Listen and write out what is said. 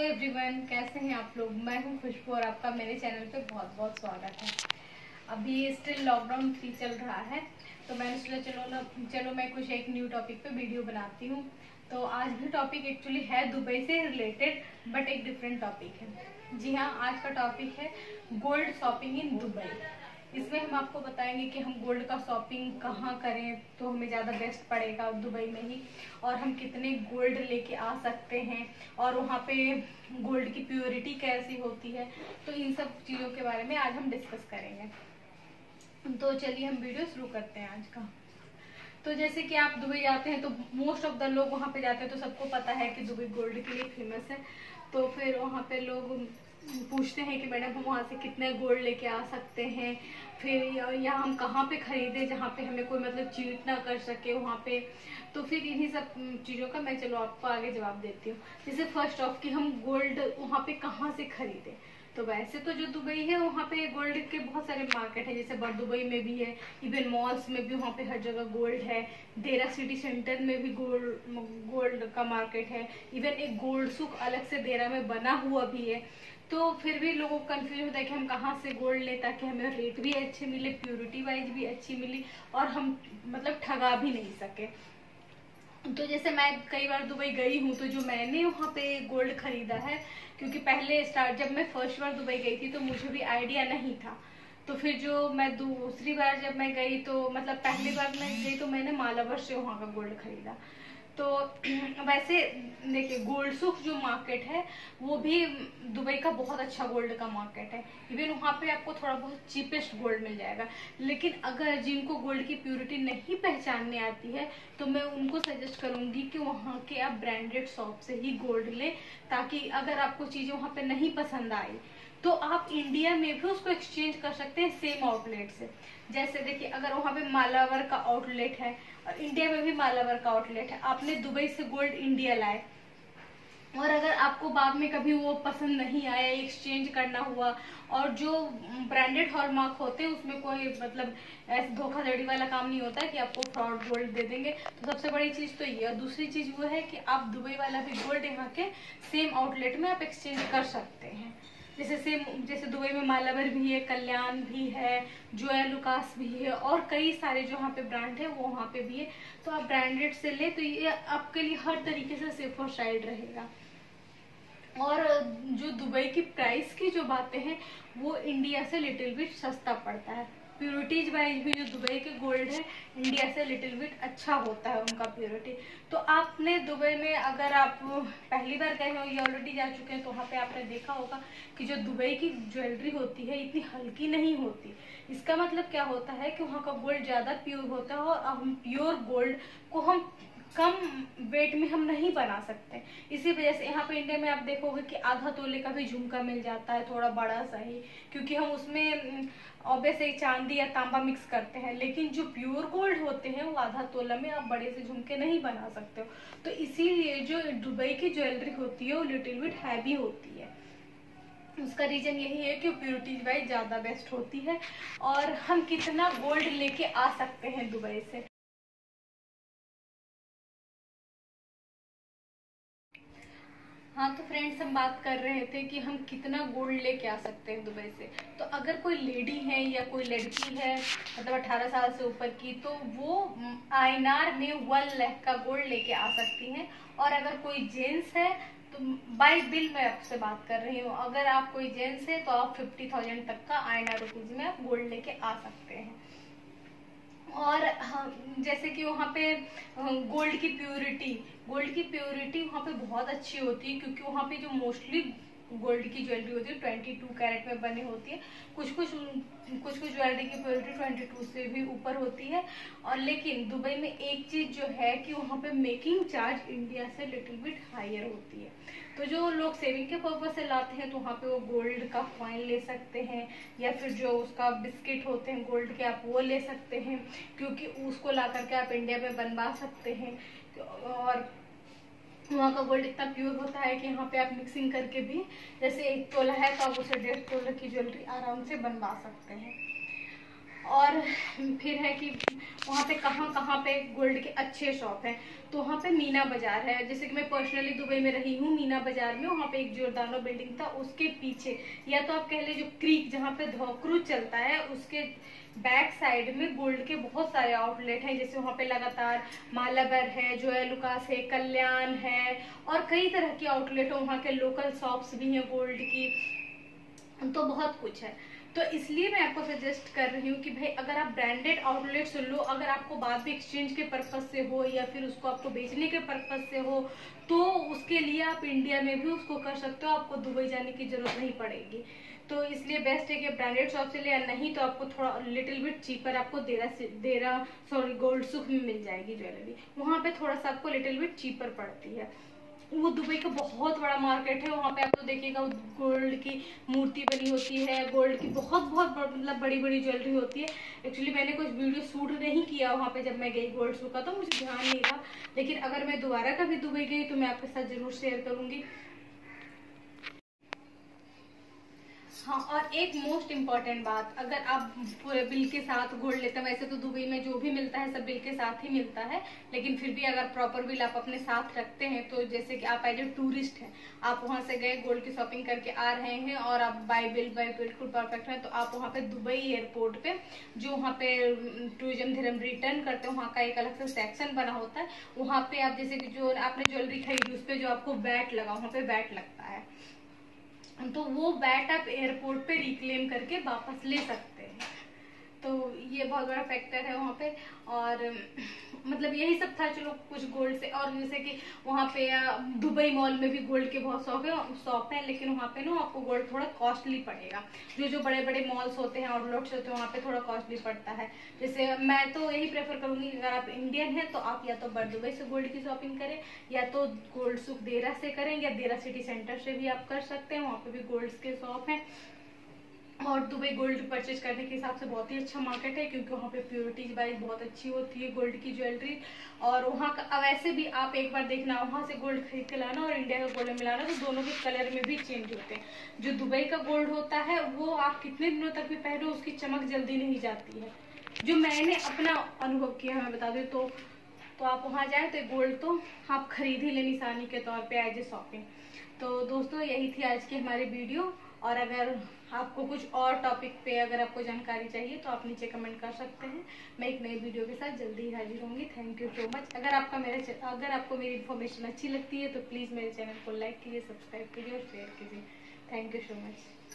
Everyone, कैसे हैं आप लोग। मैं हूं खुशबू और आपका मेरे चैनल पे बहुत बहुत स्वागत है। अभी स्टिल लॉकडाउन 3 चल रहा है, तो मैंने सोचा चलो मैं कुछ एक न्यू टॉपिक पे वीडियो बनाती हूँ। तो आज भी टॉपिक एक्चुअली है दुबई से रिलेटेड, बट एक डिफरेंट टॉपिक है। जी हाँ, आज का टॉपिक है गोल्ड शॉपिंग इन दुबई। इसमें हम आपको बताएंगे कि हम गोल्ड का शॉपिंग कहाँ करें तो हमें ज़्यादा बेस्ट पड़ेगा दुबई में ही, और हम कितने गोल्ड लेके आ सकते हैं, और वहाँ पे गोल्ड की प्योरिटी कैसी होती है। तो इन सब चीज़ों के बारे में आज हम डिस्कस करेंगे। तो चलिए हम वीडियो शुरू करते हैं आज का। तो जैसे कि आप दुबई जाते हैं तो मोस्ट ऑफ द लोग वहाँ पे जाते हैं, तो सबको पता है कि दुबई गोल्ड के लिए फेमस है। तो फिर वहाँ पे लोग पूछते हैं कि मैडम हम वहाँ से कितने गोल्ड लेके आ सकते हैं, फिर यहाँ हम कहाँ पे खरीदें जहाँ पे हमें कोई मतलब चीट ना कर सके वहाँ पे। तो फिर इन्हीं सब चीज़ों का मैं चलो आपको आगे जवाब देती हूँ। जैसे फर्स्ट ऑफ कि हम गोल्ड वहाँ पे कहाँ से खरीदें। तो वैसे तो जो दुबई है वहाँ पे गोल्ड के बहुत सारे मार्केट है, जैसे बड़ दुबई में भी है, इवन मॉल्स में भी वहाँ पे हर जगह गोल्ड है। देरा सिटी सेंटर में भी गोल्ड का मार्केट है। इवन एक गोल्ड सूक अलग से देरा में बना हुआ भी है। तो फिर भी लोगों को कंफ्यूज होता है कि हम कहाँ से गोल्ड लें ताकि हमें रेट भी अच्छे मिले, प्योरिटी वाइज भी अच्छी मिली, और हम मतलब ठगा भी नहीं सके। तो जैसे मैं कई बार दुबई गई हूँ, तो जो मैंने वहाँ पे गोल्ड खरीदा है, क्योंकि पहले जब मैं फर्स्ट बार दुबई गई थी तो मुझे भी आइडिया नहीं था। तो फिर जो मैं दूसरी बार जब मैं गई, तो मतलब पहली बार मैं गई तो मैंने मालाबर से वहाँ का गोल्ड खरीदा। तो वैसे देखिए, गोल्ड सुख जो मार्केट है वो भी दुबई का बहुत अच्छा गोल्ड का मार्केट है। इवन वहाँ पे आपको थोड़ा बहुत चीपेस्ट गोल्ड मिल जाएगा। लेकिन अगर जिनको गोल्ड की प्योरिटी नहीं पहचानने आती है, तो मैं उनको सजेस्ट करूंगी कि वहाँ के आप ब्रांडेड शॉप से ही गोल्ड लें, ताकि अगर आपको चीज़ें वहाँ पे नहीं पसंद आई तो आप इंडिया में भी उसको एक्सचेंज कर सकते हैं सेम आउटलेट से। जैसे देखिए, अगर वहाँ पे मालावर का आउटलेट है और इंडिया में भी मालावर का आउटलेट है, आपने दुबई से गोल्ड इंडिया लाए, और अगर आपको बाद में कभी वो पसंद नहीं आया, एक्सचेंज करना हुआ, और जो ब्रांडेड हॉलमार्क होते हैं उसमें कोई मतलब ऐसे धोखाधड़ी वाला काम नहीं होता है कि आपको फ्रॉड गोल्ड दे देंगे। तो सबसे बड़ी चीज तो ये, और दूसरी चीज वो है कि आप दुबई वाला भी गोल्ड यहाँ के सेम आउटलेट में आप एक्सचेंज कर सकते हैं। जैसे दुबई में मालावर भी है, कल्याण भी है, जोया लुकास भी है, और कई सारे जो यहाँ पे ब्रांड है वो वहाँ पे भी है। तो आप ब्रांडेड से ले तो ये आपके लिए हर तरीके से सेफर साइड रहेगा। और जो दुबई की प्राइस की जो बातें हैं, वो इंडिया से लिटिल बिट सस्ता पड़ता है। प्योरिटीज वाइज भी जो दुबई के गोल्ड है इंडिया से लिटिल बिट अच्छा होता है उनका प्योरिटी। तो आपने दुबई में अगर आप पहली बार गए हो या ऑलरेडी जा चुके हैं, तो वहाँ पे आपने देखा होगा कि जो दुबई की ज्वेलरी होती है इतनी हल्की नहीं होती। इसका मतलब क्या होता है कि वहाँ का गोल्ड ज़्यादा प्योर होता है, और हम प्योर गोल्ड को हम कम वेट में हम नहीं बना सकते। इसी वजह से यहाँ पे इंडिया में आप देखोगे कि आधा तोले का भी झुमका मिल जाता है, थोड़ा बड़ा सा ही, क्योंकि हम उसमें ऑब्वियसली चांदी या तांबा मिक्स करते हैं। लेकिन जो प्योर गोल्ड होते हैं वो आधा तोला में आप बड़े से झुमके नहीं बना सकते हो। तो इसीलिए जो दुबई की ज्वेलरी होती है वो लिटिल बिट हैवी होती है। उसका रीजन यही है कि प्योरिटी वाइज ज़्यादा बेस्ट होती है। और हम कितना गोल्ड लेके आ सकते हैं दुबई से। हाँ, तो फ्रेंड्स हम बात कर रहे थे कि हम कितना गोल्ड लेके आ सकते हैं दुबई से। तो अगर कोई लेडी है या कोई लड़की है मतलब 18 साल से ऊपर की, तो वो आईएनआर में 1 लाख का गोल्ड लेके आ सकती हैं। और अगर कोई जेंट्स है तो बाय बिल मैं आपसे बात कर रही हूँ, अगर आप कोई जेंट्स है तो आप 50,000 तक का आईएनआर रुपीज में आप गोल्ड लेके आ सकते हैं। और जैसे कि वहाँ पे गोल्ड की प्योरिटी वहाँ पे बहुत अच्छी होती है, क्योंकि वहाँ पे जो मोस्टली गोल्ड की ज्वेलरी होती है 22 कैरेट में बनी होती है। कुछ कुछ ज्वेलरी की प्योरिटी 22 से भी ऊपर होती है। और लेकिन दुबई में एक चीज जो है कि वहाँ पे मेकिंग चार्ज इंडिया से लिटिल बिट हायर होती है। तो जो लोग सेविंग के पर्पज से लाते हैं तो वहाँ पे वो गोल्ड का कॉइन ले सकते हैं, या फिर जो उसका बिस्किट होते हैं गोल्ड के आप वो ले सकते हैं, क्योंकि उसको ला करके आप इंडिया में बनवा सकते हैं। और वहाँ का गोल्ड इतना प्योर होता है कि यहाँ पे आप मिक्सिंग करके भी, जैसे 1 तोला है तो आप उसे 1.5 तोले की ज्वेलरी आराम से बनवा सकते हैं। और फिर है कि वहाँ पे कहाँ कहाँ पे गोल्ड के अच्छे शॉप हैं। तो वहाँ पे मीना बाजार है, जैसे कि मैं पर्सनली दुबई में रही हूँ, मीना बाजार में वहाँ पे एक जोरदानो बिल्डिंग था, उसके पीछे या तो आप कह ले जो क्रीक जहाँ पे धोक्रू चलता है उसके बैक साइड में गोल्ड के बहुत सारे आउटलेट हैं। जैसे वहाँ पे लगातार मालाबर है, जोया लुकास है, कल्याण है और कई तरह की आउटलेट है। वहाँ के लोकल शॉप्स भी हैं गोल्ड की, तो बहुत कुछ है। तो इसलिए मैं आपको सजेस्ट कर रही हूँ कि भाई अगर आप ब्रांडेड आउटलेट से लो, अगर आपको बाद में एक्सचेंज के पर्पज से हो या फिर उसको आपको बेचने के पर्पज से हो, तो उसके लिए आप इंडिया में भी उसको कर सकते हो, आपको दुबई जाने की जरूरत नहीं पड़ेगी। तो इसलिए बेस्ट है कि ब्रांडेड शॉप से ले, या नहीं तो आपको थोड़ा लिटिल बिट चीपर आपको देरा सॉरी गोल्ड सुख में मिल जाएगी ज्वेलरी, वहाँ पे थोड़ा सा आपको लिटिल बिट चीपर पड़ती है। वो दुबई का बहुत बड़ा मार्केट है, वहाँ पे आप तो देखिएगा गोल्ड की मूर्ति बनी होती है, गोल्ड की बहुत बहुत मतलब बड़ी बड़ी ज्वेलरी होती है। एक्चुअली मैंने कुछ वीडियो शूट नहीं किया वहाँ पे जब मैं गई गोल्ड शो का, तो मुझे ध्यान नहीं रहा, लेकिन अगर मैं दोबारा कभी दुबई गई तो मैं आपके साथ जरूर शेयर करूंगी। हाँ, और एक मोस्ट इम्पॉर्टेंट बात, अगर आप पूरे बिल के साथ गोल्ड लेते हैं, वैसे तो दुबई में जो भी मिलता है सब बिल के साथ ही मिलता है, लेकिन फिर भी अगर प्रॉपर बिल आप अपने साथ रखते हैं, तो जैसे कि आप एज ए टूरिस्ट हैं, आप वहां से गए गोल्ड की शॉपिंग करके आ रहे हैं और आप बाय बिल्कुल परफेक्ट है, तो आप वहाँ पे दुबई एयरपोर्ट पे जो वहाँ पे टूरिज्म धर्म रिटर्न करते हैं, वहाँ का एक अलग से सेक्शन बना होता है। वहाँ पे आप जैसे कि जो आपने ज्वेलरी खरीदी उस पर जो आपको वैट लगा, वहाँ पे वैट लगता है, तो वो बैट आप एयरपोर्ट पे रिक्लेम करके वापस ले सकते हैं। तो ये बहुत बड़ा फैक्टर है वहाँ पे। और मतलब यही सब था, चलो कुछ गोल्ड से। और जैसे कि वहाँ पे दुबई मॉल में भी गोल्ड के बहुत शॉप है, लेकिन वहाँ पे ना आपको गोल्ड थोड़ा कॉस्टली पड़ेगा। जो बड़े बड़े मॉल्स होते हैं, आउटलेट्स होते हैं, वहाँ पे थोड़ा कॉस्टली पड़ता है। जैसे मैं तो यही प्रेफर करूंगी, अगर आप इंडियन हैं तो आप या तो दुबई से गोल्ड की शॉपिंग करें, या तो गोल्ड सुख देरा से करें, या देरा सिटी सेंटर से भी आप कर सकते हैं, वहाँ पे भी गोल्ड के शॉप है। और दुबई गोल्ड परचेज करने के हिसाब से बहुत ही अच्छा मार्केट है, क्योंकि वहाँ पे प्योरिटी वाइज बहुत अच्छी होती है गोल्ड की ज्वेलरी। और वहाँ का वैसे भी आप एक बार देखना, वहाँ से गोल्ड खरीद के लाना और इंडिया का गोल्ड मिलाना, तो दोनों के कलर में भी चेंज होते हैं। जो दुबई का गोल्ड होता है वो आप कितने दिनों तक भी पहनो उसकी चमक जल्दी नहीं जाती है। जो मैंने अपना अनुभव किया मैं बता दूँ तो आप वहाँ जाए तो गोल्ड तो आप खरीद ही ले निशानी के तौर पे एज ए शॉपिंग। तो दोस्तों यही थी आज की हमारी वीडियो। और अगर आपको कुछ और टॉपिक पे अगर आपको जानकारी चाहिए तो आप नीचे कमेंट कर सकते हैं। मैं एक नई वीडियो के साथ जल्दी ही हाजिर होंगी। Thank you so much. अगर आपको मेरी इन्फॉर्मेशन अच्छी लगती है तो प्लीज़ मेरे चैनल को लाइक कीजिए, सब्सक्राइब कीजिए और शेयर कीजिए। Thank you so much.